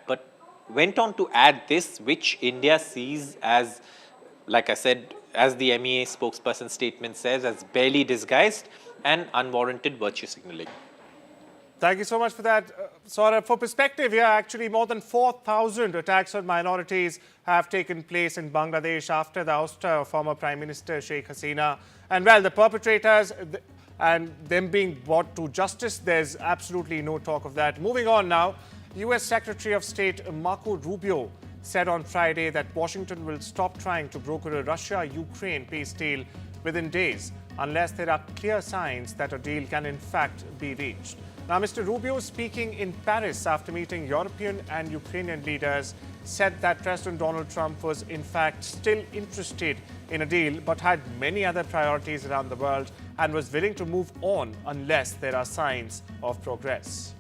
but went on to add this, which India sees as, like I said, as the MEA spokesperson statement says, as barely disguised and unwarranted virtue signaling. Thank you so much for that. Saurabh, for perspective here, actually more than 4,000 attacks on minorities have taken place in Bangladesh after the ouster of former Prime Minister Sheikh Hasina. And well, the perpetrators and them being brought to justice, there's absolutely no talk of that. Moving on now, U.S. Secretary of State Marco Rubio said on Friday that Washington will stop trying to broker a Russia-Ukraine peace deal within days unless there are clear signs that a deal can in fact be reached. Now, Mr. Rubio, speaking in Paris after meeting European and Ukrainian leaders, said that President Donald Trump was in fact still interested in a deal but had many other priorities around the world and was willing to move on unless there are signs of progress.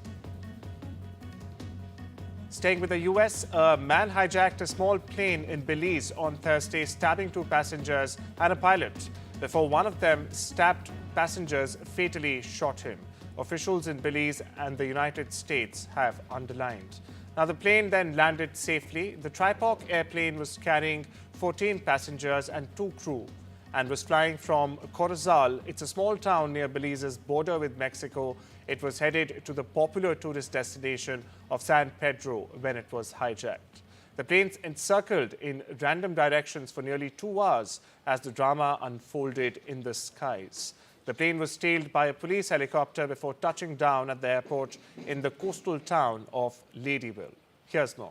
Staying with the U.S., a man hijacked a small plane in Belize on Thursday, stabbing 2 passengers and a pilot, before one of them stabbed passengers fatally shot him. Officials in Belize and the United States have underlined. Now, the plane then landed safely. The Tripoc airplane was carrying 14 passengers and 2 crew and was flying from Corozal. It's a small town near Belize's border with Mexico. It was headed to the popular tourist destination of San Pedro when it was hijacked. The planes encircled in random directions for nearly 2 hours as the drama unfolded in the skies. The plane was tailed by a police helicopter before touching down at the airport in the coastal town of Ladyville. Here's more.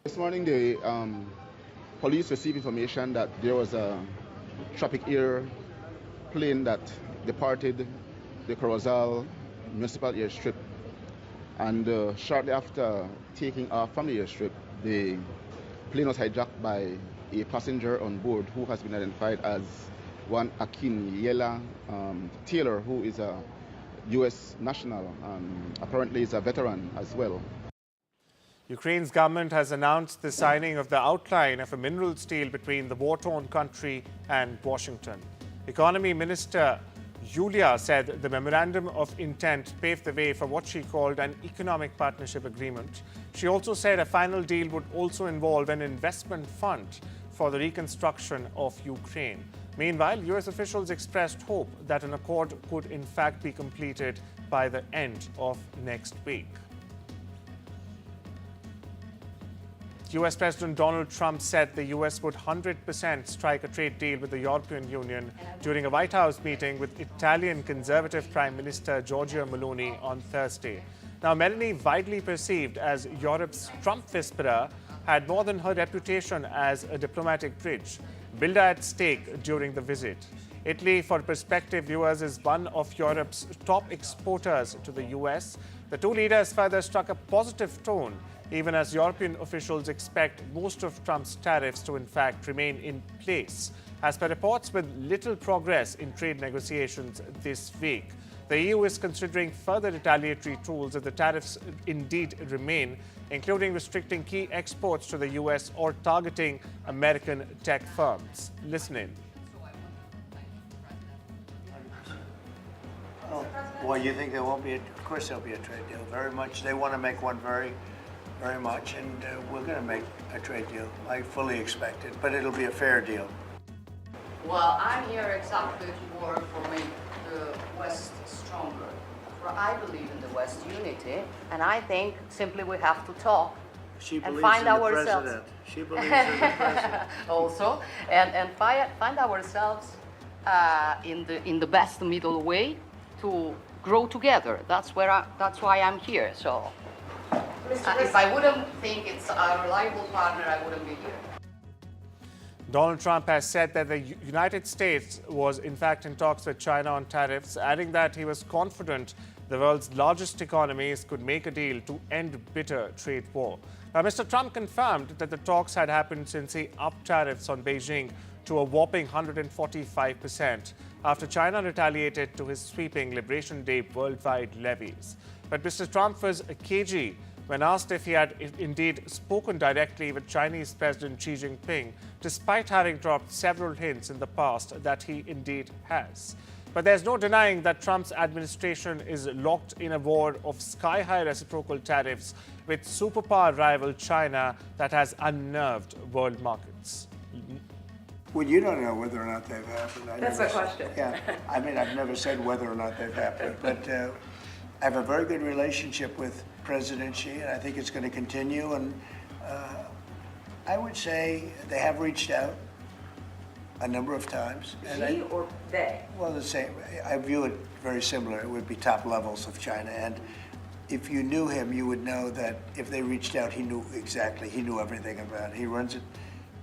This morning, the police received information that there was a traffic air plane that departed the Corozal municipal airstrip. And shortly after taking off from the airstrip, the plane was hijacked by a passenger on board who has been identified as one Akinyela Taylor, who is a U.S. national, apparently is a veteran as well. Ukraine's government has announced the signing of the outline of a minerals deal between the war-torn country and Washington. Economy Minister Yulia said the memorandum of intent paved the way for what she called an economic partnership agreement. She also said a final deal would also involve an investment fund for the reconstruction of Ukraine. Meanwhile, U.S. officials expressed hope that an accord could in fact be completed by the end of next week. U.S. President Donald Trump said the U.S. would 100% strike a trade deal with the European Union during a White House meeting with Italian Conservative Prime Minister Giorgia Meloni on Thursday. Now, Meloni, widely perceived as Europe's Trump whisperer, had more than her reputation as a diplomatic bridge built at stake during the visit. Italy, for perspective viewers, is one of Europe's top exporters to the U.S. The two leaders further struck a positive tone, even as European officials expect most of Trump's tariffs to in fact remain in place. As per reports, with little progress in trade negotiations this week, the EU is considering further retaliatory tools if the tariffs indeed remain, including restricting key exports to the US or targeting American tech firms. Listen in. Well, you think there won't be? Of course there'll be a trade deal, very much. They want to make one very much, and we're going to make a trade deal. I fully expect it, but it'll be a fair deal. Well, I'm here exactly to work for make the West stronger. For I believe in the West unity, and I think simply we have to talk and find ourselves. She believes in the president. Also, and find ourselves in the best middle way to grow together. That's why I'm here. So, if I wouldn't think it's a reliable partner, I wouldn't be here. Donald Trump has said that the United States was in fact in talks with China on tariffs, adding that he was confident the world's largest economies could make a deal to end bitter trade war. Now, Mr. Trump confirmed that the talks had happened since he upped tariffs on Beijing to a whopping 145% after China retaliated to his sweeping Liberation Day worldwide levies. But Mr. Trump was cagey when asked if he had indeed spoken directly with Chinese President Xi Jinping, despite having dropped several hints in the past that he indeed has. But there's no denying that Trump's administration is locked in a war of sky-high reciprocal tariffs with superpower rival China that has unnerved world markets. Well, you don't know whether or not they've happened. That's the question. Yeah, I mean, I've never said whether or not they've happened, but I have a very good relationship with President Xi, and I think it's going to continue. And I would say they have reached out a number of times. She or they? Well, the same. I view it very similar. It would be top levels of China. And if you knew him, you would know that if they reached out, he knew exactly. He knew everything about it. He runs it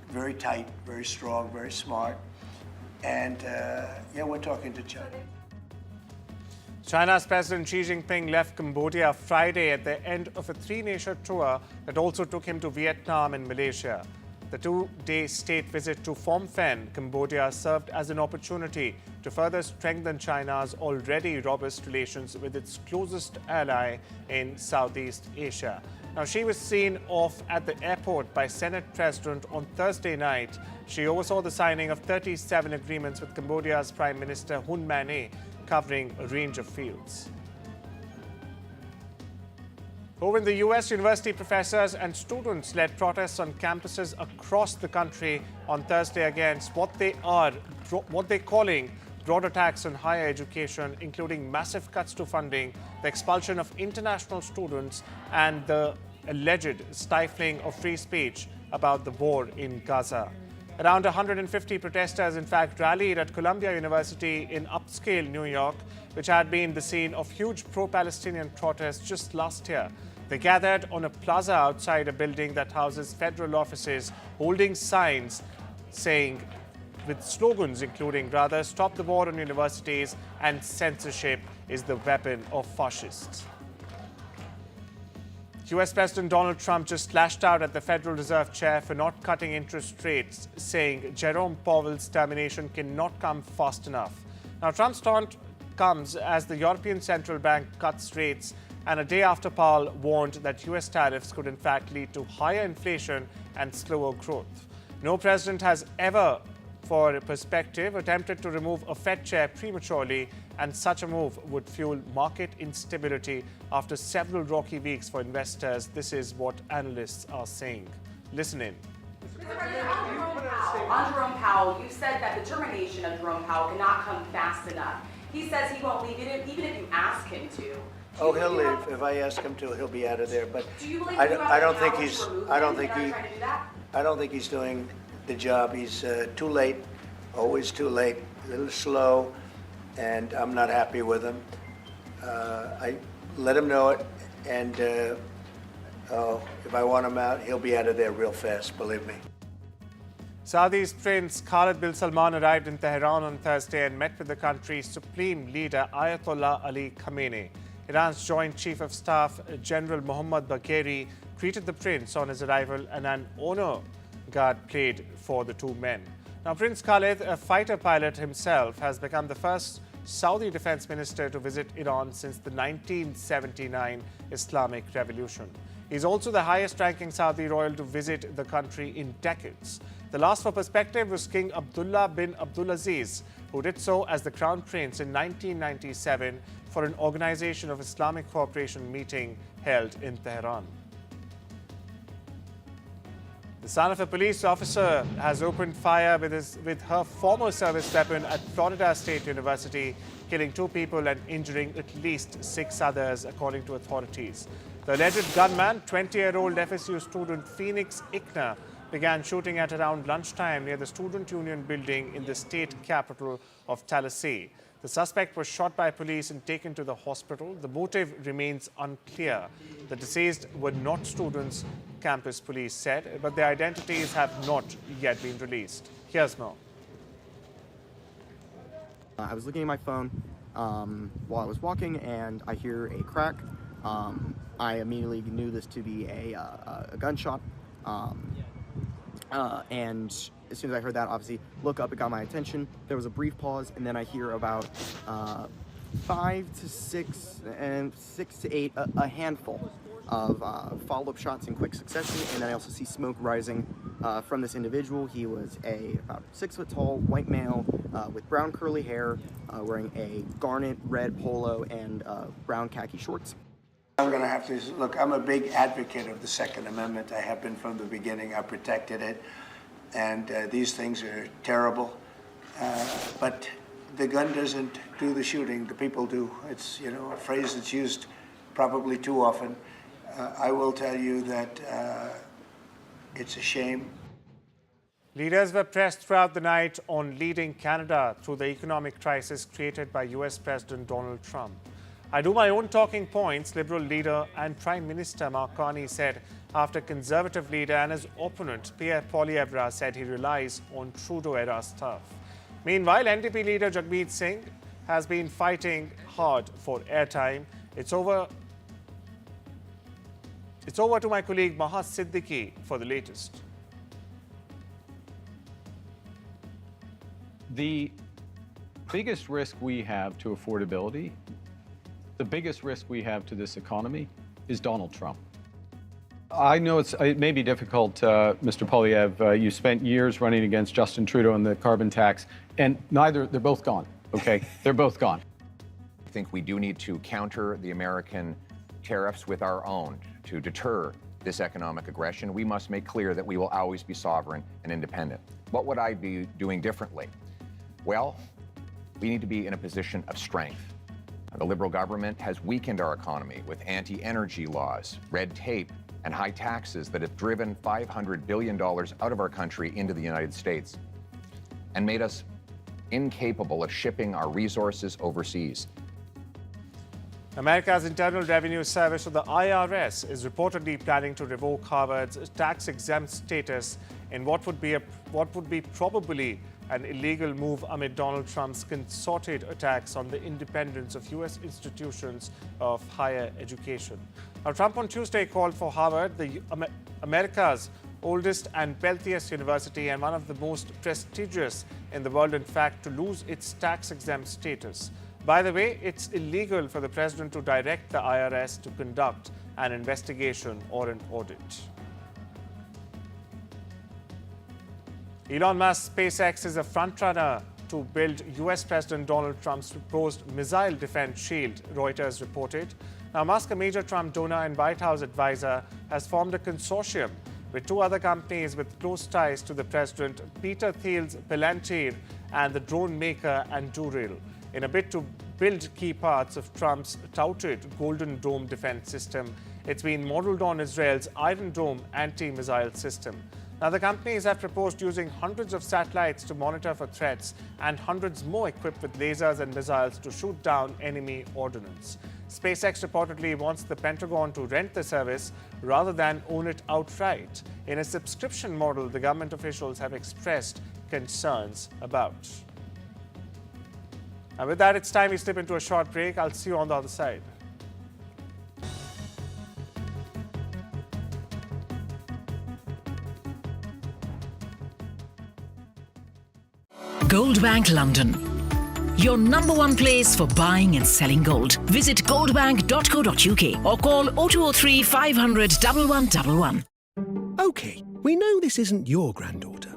very tight, very strong, very smart. And yeah, we're talking to China. China's President Xi Jinping left Cambodia Friday at the end of a three-nation tour that also took him to Vietnam and Malaysia. The two-day state visit to Phnom Penh, Cambodia, served as an opportunity to further strengthen China's already robust relations with its closest ally in Southeast Asia. Now, she was seen off at the airport by Senate President on Thursday night. She oversaw the signing of 37 agreements with Cambodia's Prime Minister Hun Manet, covering a range of fields. Over in the US, university professors and students led protests on campuses across the country on Thursday against what they're calling broad attacks on higher education, including massive cuts to funding, the expulsion of international students, and the alleged stifling of free speech about the war in Gaza. Around 150 protesters, in fact, rallied at Columbia University in upscale New York, which had been the scene of huge pro-Palestinian protests just last year. They gathered on a plaza outside a building that houses federal offices, holding signs saying, with slogans including, rather, stop the war on universities and censorship is the weapon of fascists. US President Donald Trump just lashed out at the Federal Reserve Chair for not cutting interest rates, saying Jerome Powell's termination cannot come fast enough. Now, Trump's taunt comes as the European Central Bank cuts rates and a day after Powell warned that US tariffs could in fact lead to higher inflation and slower growth. No president has ever, for perspective, attempted to remove a Fed chair prematurely, and such a move would fuel market instability after several rocky weeks for investors. This is what analysts are saying. Listen in. On Jerome Powell, you said that the termination of Jerome Powell cannot come fast enough. He says he won't leave even if you ask him to. Oh, he'll leave. If I ask him to, he'll be out of there. But Do you believe I don't think he's doing the job. He's too late, always too late, a little slow, and I'm not happy with him. I let him know it, and if I want him out, he'll be out of there real fast, believe me. Saudi's Prince Khalid bin Salman arrived in Tehran on Thursday and met with the country's supreme leader Ayatollah Ali Khamenei. Iran's Joint Chief of Staff General Mohammad Bagheri greeted the prince on his arrival, and an honor guard played for the two men. Now, Prince Khalid, a fighter pilot himself, has become the first Saudi defense minister to visit Iran since the 1979 Islamic Revolution. He's also the highest-ranking Saudi royal to visit the country in decades. The last, for perspective, was King Abdullah bin Abdulaziz, who did so as the Crown Prince in 1997 for an Organization of Islamic Cooperation meeting held in Tehran. The son of a police officer has opened fire with her former service weapon at Florida State University, killing 2 people and injuring at least 6 others, according to authorities. The alleged gunman, 20-year-old FSU student Phoenix Ickner, began shooting at around lunchtime near the Student Union building in the state capital of Tallahassee. The suspect was shot by police and taken to the hospital. The motive remains unclear. The deceased were not students, campus police said, but their identities have not yet been released. Here's more. I was looking at my phone while I was walking, and I hear a crack. I immediately knew this to be a gunshot. And as soon as I heard that, obviously, look up, it got my attention. There was a brief pause, and then I hear about 5 to 6 and 6 to 8, a handful of follow-up shots in quick succession, and then I also see smoke rising from this individual. He was about 6 foot tall white male with brown curly hair, wearing a garnet red polo and brown khaki shorts. I'm going to have to look. I'm a big advocate of the Second Amendment. I have been from the beginning. I protected it, and these things are terrible. But the gun doesn't do the shooting. The people do. It's a phrase that's used probably too often. I will tell you that it's a shame. Leaders were pressed throughout the night on leading Canada through the economic crisis created by US President Donald Trump. I do my own talking points, Liberal leader and Prime Minister Mark Carney said after Conservative leader and his opponent Pierre Poilievre said he relies on Trudeau-era stuff. Meanwhile, NDP leader Jagmeet Singh has been fighting hard for airtime. It's over to my colleague Mahas Siddiqui for the latest. The biggest risk we have to affordability, the biggest risk we have to this economy is Donald Trump. I know it may be difficult, Mr. Poilievre. You spent years running against Justin Trudeau on the carbon tax, and they're both gone, okay? They're both gone. I think we do need to counter the American tariffs with our own to deter this economic aggression. We must make clear that we will always be sovereign and independent. What would I be doing differently? Well, we need to be in a position of strength. The Liberal government has weakened our economy with anti-energy laws, red tape, and high taxes that have driven $500 billion out of our country into the United States and made us incapable of shipping our resources overseas. America's Internal Revenue Service, or the IRS, is reportedly planning to revoke Harvard's tax-exempt status in what would be probably an illegal move amid Donald Trump's concerted attacks on the independence of U.S. institutions of higher education. Now, Trump on Tuesday called for Harvard, America's oldest and wealthiest university and one of the most prestigious in the world, in fact, to lose its tax-exempt status. By the way, it's illegal for the president to direct the IRS to conduct an investigation or an audit. Elon Musk's SpaceX is a frontrunner to build US President Donald Trump's proposed missile defense shield, Reuters reported. Now, Musk, a major Trump donor and White House advisor, has formed a consortium with 2 other companies with close ties to the president, Peter Thiel's Palantir and the drone maker Anduril, in a bid to build key parts of Trump's touted Golden Dome defense system. It's been modeled on Israel's Iron Dome anti-missile system. Now, the companies have proposed using hundreds of satellites to monitor for threats and hundreds more equipped with lasers and missiles to shoot down enemy ordnance. SpaceX reportedly wants the Pentagon to rent the service rather than own it outright. In a subscription model, the government officials have expressed concerns about. And with that, it's time we slip into a short break. I'll see you on the other side. Goldbank London, your #1 place for buying and selling gold. Visit goldbank.co.uk or call 0203 500 1111. OK, we know this isn't your granddaughter.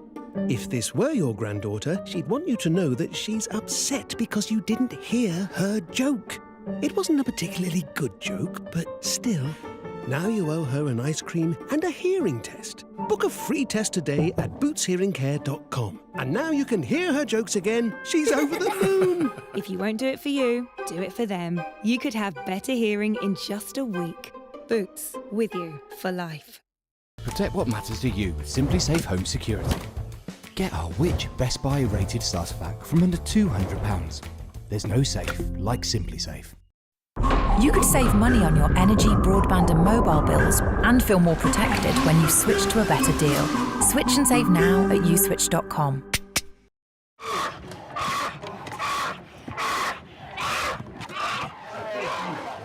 If this were your granddaughter, she'd want you to know that she's upset because you didn't hear her joke. It wasn't a particularly good joke, but still. Now you owe her an ice cream and a hearing test. Book a free test today at bootshearingcare.com. And now you can hear her jokes again. She's over the moon. If you won't do it for you, do it for them. You could have better hearing in just a week. Boots, with you for life. Protect what matters to you with Simply Safe Home Security. Get our Which Best Buy rated starter pack from under £200. There's no safe like Simply Safe. You could save money on your energy, broadband and mobile bills and feel more protected when you switch to a better deal. Switch and save now at uswitch.com.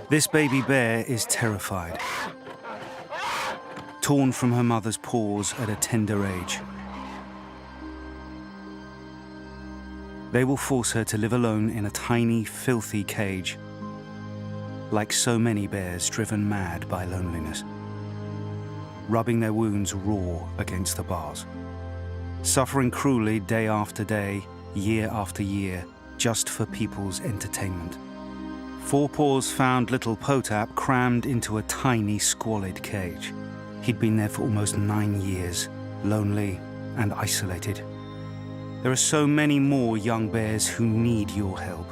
This baby bear is terrified. Torn from her mother's paws at a tender age. They will force her to live alone in a tiny, filthy cage. Like so many bears driven mad by loneliness. rubbing their wounds raw against the bars. Suffering cruelly day after day, year after year, just for people's entertainment. Four Paws found little Potap crammed into a tiny, squalid cage. He'd been there for almost 9 years, lonely and isolated. There are so many more young bears who need your help.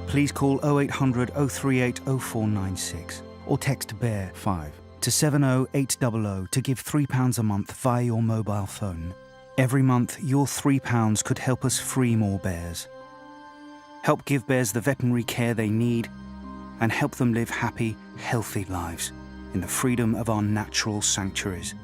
Please call 0800 038 0496 or text BEAR5 to 70800 to give £3 a month via your mobile phone. Every month, your £3 could help us free more bears. Help give bears the veterinary care they need and help them live happy, healthy lives in the freedom of our natural sanctuaries.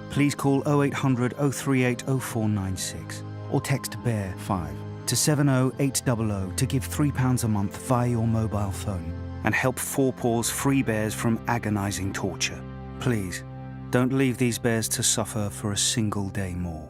Please call 0800 038 0496 or text BEAR5 to 70800 to give £3 a month via your mobile phone and help Four Paws free bears from agonising torture. Please, don't leave these bears to suffer for a single day more.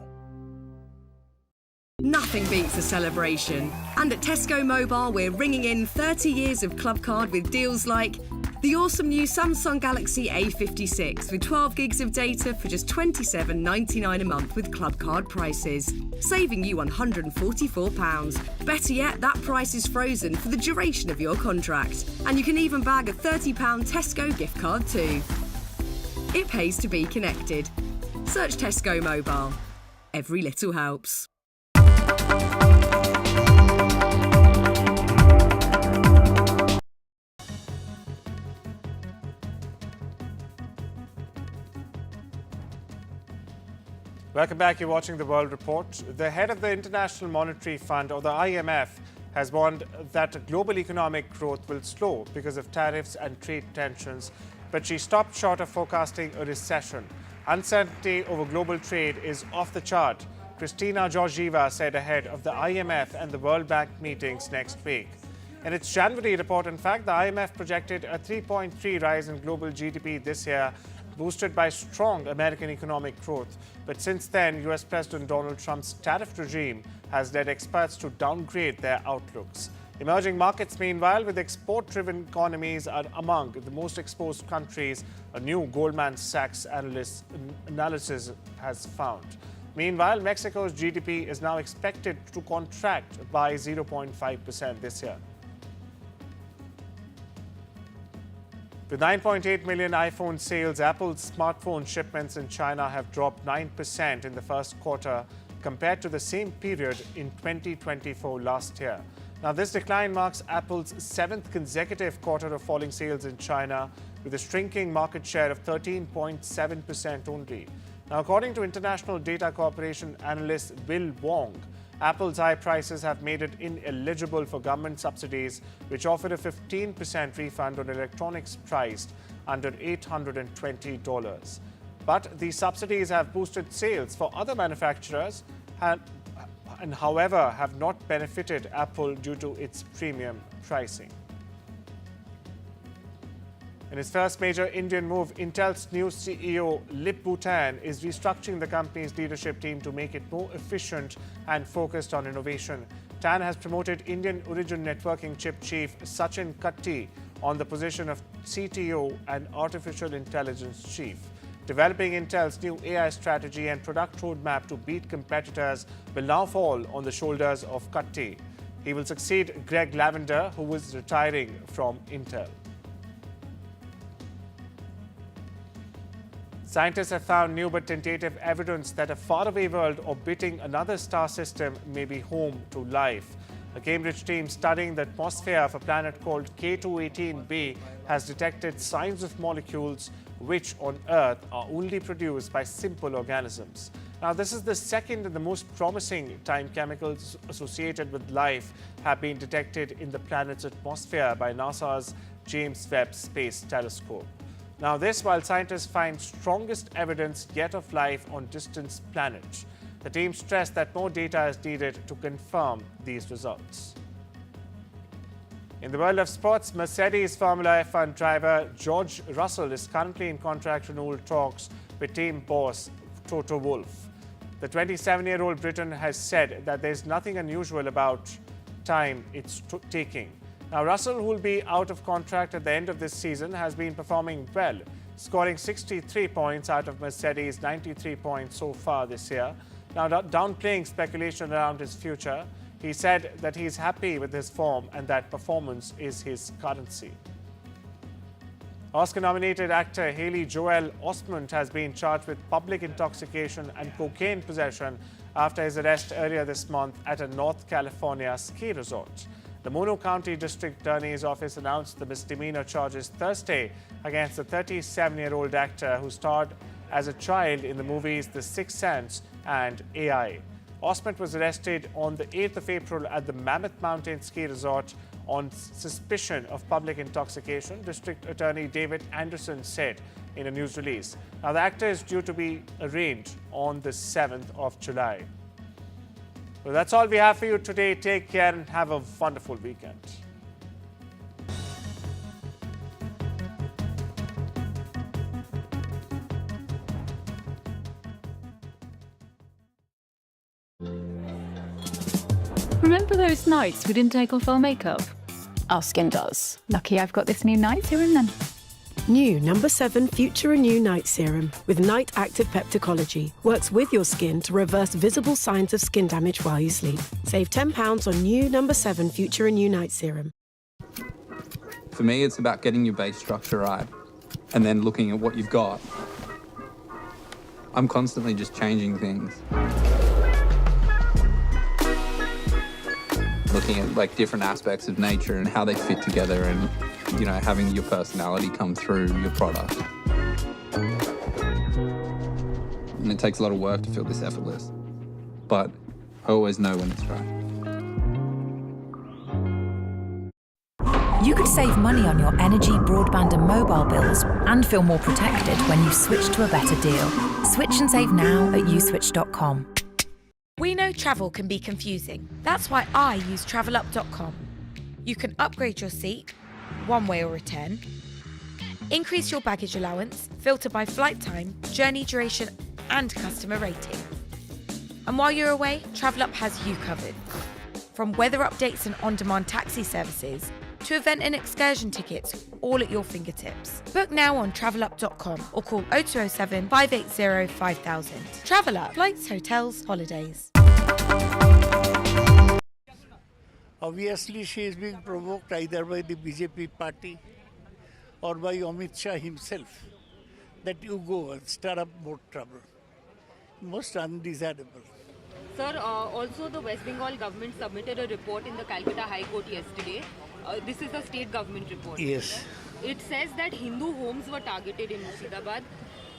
Nothing beats a celebration. And at Tesco Mobile, we're ringing in 30 years of Club Card with deals like the awesome new Samsung Galaxy A56 with 12 gigs of data for just £27.99 a month with Club Card prices, saving you £144. Better yet, that price is frozen for the duration of your contract. And you can even bag a £30 Tesco gift card too. It pays to be connected. Search Tesco Mobile. Every little helps. Welcome back. You're watching the World Report. The head of the International Monetary Fund, or the IMF, has warned that global economic growth will slow because of tariffs and trade tensions, but she stopped short of forecasting a recession. Uncertainty over global trade is off the chart, Kristalina Georgieva said ahead of the IMF and the World Bank meetings next week. In its January report, in fact, the IMF projected a 3.3 rise in global GDP this year, boosted by strong American economic growth. But since then, US President Donald Trump's tariff regime has led experts to downgrade their outlooks. Emerging markets, meanwhile, with export-driven economies, are among the most exposed countries, a new Goldman Sachs analysis has found. Meanwhile, Mexico's GDP is now expected to contract by 0.5% this year. With 9.8 million iPhone sales, Apple's smartphone shipments in China have dropped 9% in the first quarter compared to the same period in 2024 last year. Now, this decline marks Apple's 7th consecutive quarter of falling sales in China, with a shrinking market share of 13.7% only. Now, according to International Data Corporation analyst Bill Wong, Apple's high prices have made it ineligible for government subsidies, which offer a 15% refund on electronics priced under $820. But these subsidies have boosted sales for other manufacturers and however have not benefited Apple due to its premium pricing. In his first major Indian move, Intel's new CEO, Lip Bhutan, is restructuring the company's leadership team to make it more efficient and focused on innovation. Tan has promoted Indian origin networking chip chief Sachin Katti on the position of CTO and artificial intelligence chief. Developing Intel's new AI strategy and product roadmap to beat competitors will now fall on the shoulders of Katti. He will succeed Greg Lavender, who was retiring from Intel. Scientists have found new but tentative evidence that a faraway world orbiting another star system may be home to life. A Cambridge team studying the atmosphere of a planet called K218b has detected signs of molecules which on Earth are only produced by simple organisms. Now, this is the second and the most promising time chemicals associated with life have been detected in the planet's atmosphere by NASA's James Webb Space Telescope. Now, this while scientists find strongest evidence yet of life on distant planets. The team stressed that more data is needed to confirm these results. In the world of sports, Mercedes Formula F1 driver George Russell is currently in contract renewal talks with team boss Toto Wolff. The 27-year-old Briton has said that there's nothing unusual about time it's taking. Now, Russell, who will be out of contract at the end of this season, has been performing well. scoring 63 points out of Mercedes' 93 points so far this year. Now, downplaying speculation around his future, he said that he's happy with his form and that performance is his currency. Oscar-nominated actor Haley Joel Osment has been charged with public intoxication and cocaine possession after his arrest earlier this month at a North California ski resort. The Mono County District Attorney's Office announced the misdemeanor charges Thursday against the 37-year-old actor who starred as a child in the movies The Sixth Sense and AI. Osment was arrested on the 8th of April at the Mammoth Mountain Ski Resort on suspicion of public intoxication, District Attorney David Anderson said in a news release. Now, the actor is due to be arraigned on the 7th of July. Well, that's all we have for you today. Take care and have a wonderful weekend. Remember those nights we didn't take off our makeup? Our skin does. Lucky I've got this new night serum then. New No. 7 Future Renew Night Serum with Night Active Peptidology works with your skin to reverse visible signs of skin damage while you sleep. Save £10 on new No. 7 Future Renew Night Serum. For me, it's about getting your base structure right and then looking at what you've got. I'm constantly just changing things. Looking at like different aspects of nature and how they fit together and, you know, having your personality come through your product. And it takes a lot of work to feel this effortless, but I always know when it's right. You could save money on your energy, broadband and mobile bills and feel more protected when you switch to a better deal. Switch and save now at uswitch.com. We know travel can be confusing. That's why I use travelup.com. You can upgrade your seat, one way or return, increase your baggage allowance, filter by flight time, journey duration, and customer rating. And while you're away, TravelUp has you covered. From weather updates and on-demand taxi services to event and excursion tickets, all at your fingertips. Book now on travelup.com or call 0207 580 5000. TravelUp, flights, hotels, holidays. Obviously, she is being provoked either by the BJP party or by Amit Shah himself, that you go and stir up more trouble. Most undesirable. Sir, also the West Bengal government submitted a report in the Calcutta High Court yesterday. This is the state government report. Yes. It says that Hindu homes were targeted in Murshidabad.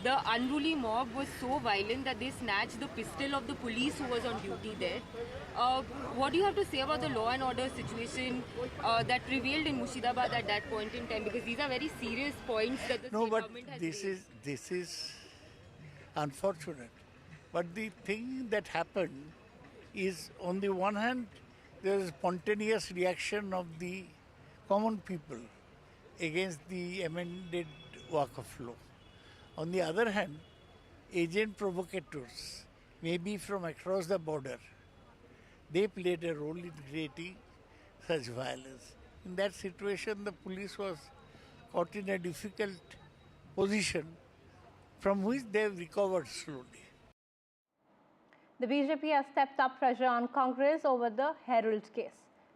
The unruly mob was so violent that they snatched the pistol of the police who was on duty there. What do you have to say about the law and order situation that prevailed in Murshidabad at that point in time? Because these are very serious points that the state government has made. This is unfortunate. But the thing that happened is, on the one hand, there is spontaneous reaction of the common people against the amended Waqf law. On the other hand, agent provocateurs, maybe from across the border, they played a role in creating such violence. In that situation, the police was caught in a difficult position from which they have recovered slowly. The BJP has stepped up pressure on Congress over the Herald case.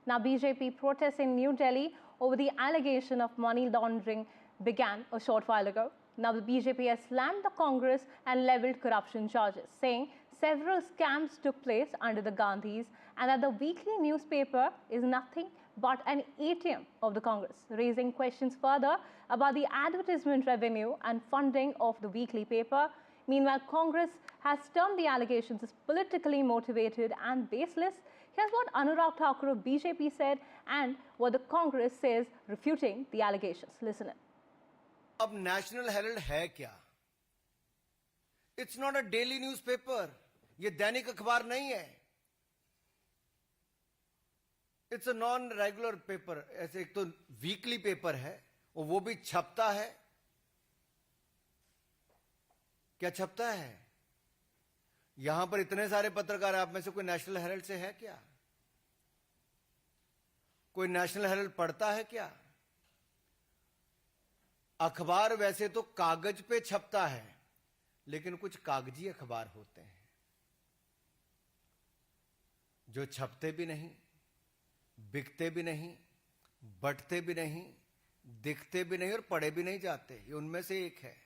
Now, BJP protests in New Delhi over the allegation of money laundering began a short while ago. Now, the BJP has slammed the Congress and levelled corruption charges, saying several scams took place under the Gandhis and that the weekly newspaper is nothing but an ATM of the Congress, raising questions further about the advertisement revenue and funding of the weekly paper. Meanwhile, Congress has termed the allegations as politically motivated and baseless. Here's what Anurag Thakur of BJP said and what the Congress says refuting the allegations. Listen in. अब national Herald है क्या? It's not a daily newspaper. ये दैनिक अखबार नहीं है. It's a non-regular paper. ऐसे एक तो वीकली पेपर है और वो भी छपता है. क्या छपता है? यहां पर इतने सारे पत्रकार, आप में से कोई नेशनल हेरल्ड से है क्या? कोई नेशनल हेरल्ड पढ़ता है क्या? अखबार वैसे तो कागज पे छपता है, लेकिन कुछ कागजी अखबार होते हैं जो छपते भी नहीं, बिकते भी नहीं, बंटते भी नहीं, दिखते भी नहीं और पढ़े भी नहीं जाते। ये उनमें से एक है।